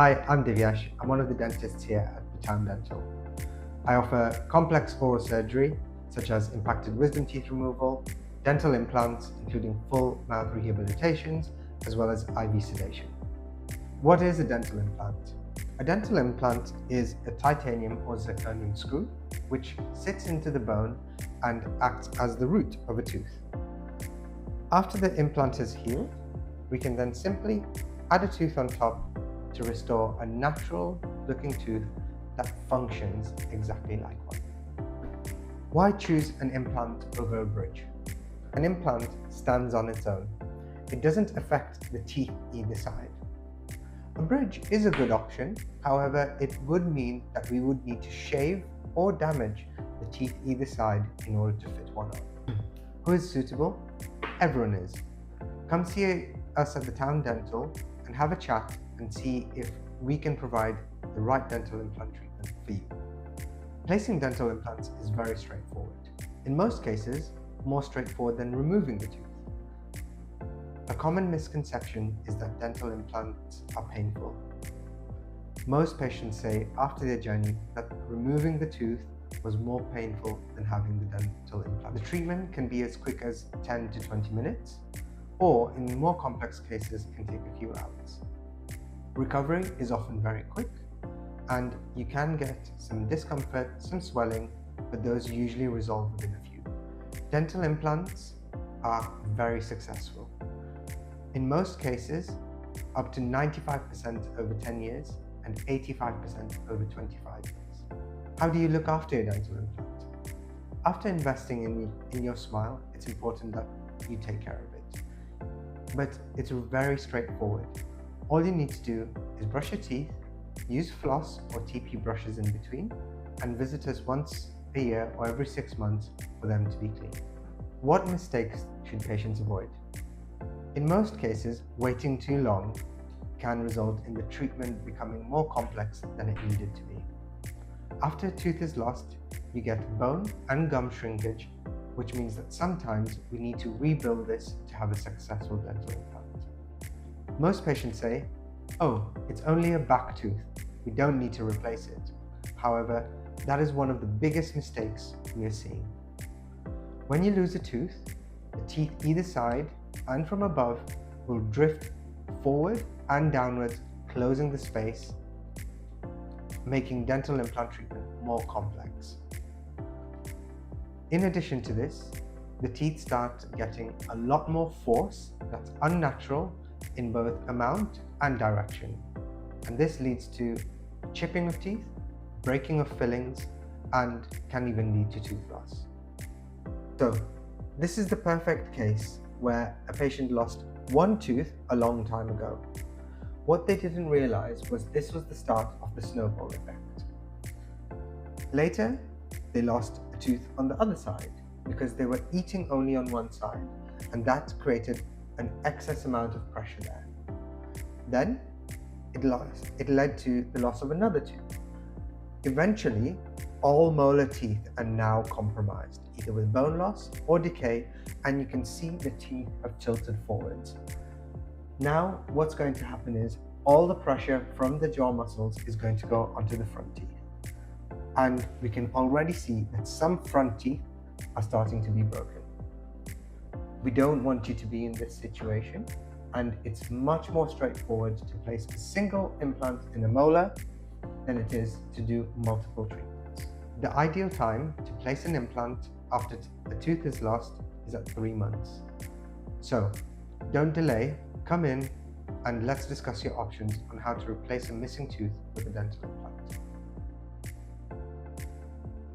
Hi, I'm Divyesh. I'm one of the dentists here at the Town Dental. I offer complex oral surgery, such as impacted wisdom teeth removal, dental implants, including full mouth rehabilitations, as well as IV sedation. What is a dental implant? A dental implant is a titanium or zirconium screw, which sits into the bone and acts as the root of a tooth. After the implant is healed, we can then simply add a tooth on top to restore a natural looking tooth that functions exactly like one. Why choose an implant over a bridge? An implant stands on its own. It doesn't affect the teeth either side. A bridge is a good option, however, it would mean that we would need to shave or damage the teeth either side in order to fit one on. Who is suitable? Everyone is. Come see us at the Town Dental and have a chat and see if we can provide the right dental implant treatment for you. Placing dental implants is very straightforward. In most cases, more straightforward than removing the tooth. A common misconception is that dental implants are painful. Most patients say after their journey that removing the tooth was more painful than having the dental implant. The treatment can be as quick as 10 to 20 minutes, or in more complex cases can take a few hours. Recovery is often very quick, and you can get some discomfort, some swelling, but those usually resolve within a few. Dental implants are very successful. In most cases, up to 95% over 10 years and 85% over 25 years. How do you look after your dental implant? After investing in your smile, it's important that you take care of it. But it's very straightforward. All you need to do is brush your teeth, use floss or TP brushes in between, and visit us once a year or every 6 months for them to be clean. What mistakes should patients avoid? In most cases, waiting too long can result in the treatment becoming more complex than it needed to be. After a tooth is lost, you get bone and gum shrinkage, which means that sometimes we need to rebuild this to have a successful dental implant. Most patients say, "Oh, it's only a back tooth, we don't need to replace it." However, that is one of the biggest mistakes we are seeing. When you lose a tooth, the teeth either side and from above will drift forward and downwards, closing the space, making dental implant treatment more complex. In addition to this, the teeth start getting a lot more force that's unnatural in both amount and direction. And this leads to chipping of teeth, breaking of fillings, and can even lead to tooth loss. So, this is the perfect case where a patient lost one tooth a long time ago. What they didn't realize was this was the start of the snowball effect. Later, they lost a tooth on the other side because they were eating only on one side, and that created an excess amount of pressure there. Then, it led to the loss of another tooth. Eventually, all molar teeth are now compromised, either with bone loss or decay, and you can see the teeth have tilted forwards. Now, what's going to happen is all the pressure from the jaw muscles is going to go onto the front teeth. And we can already see that some front teeth are starting to be broken. We don't want you to be in this situation, and it's much more straightforward to place a single implant in a molar than it is to do multiple treatments. The ideal time to place an implant after a tooth is lost is at 3 months. So, don't delay, come in and let's discuss your options on how to replace a missing tooth with a dental implant.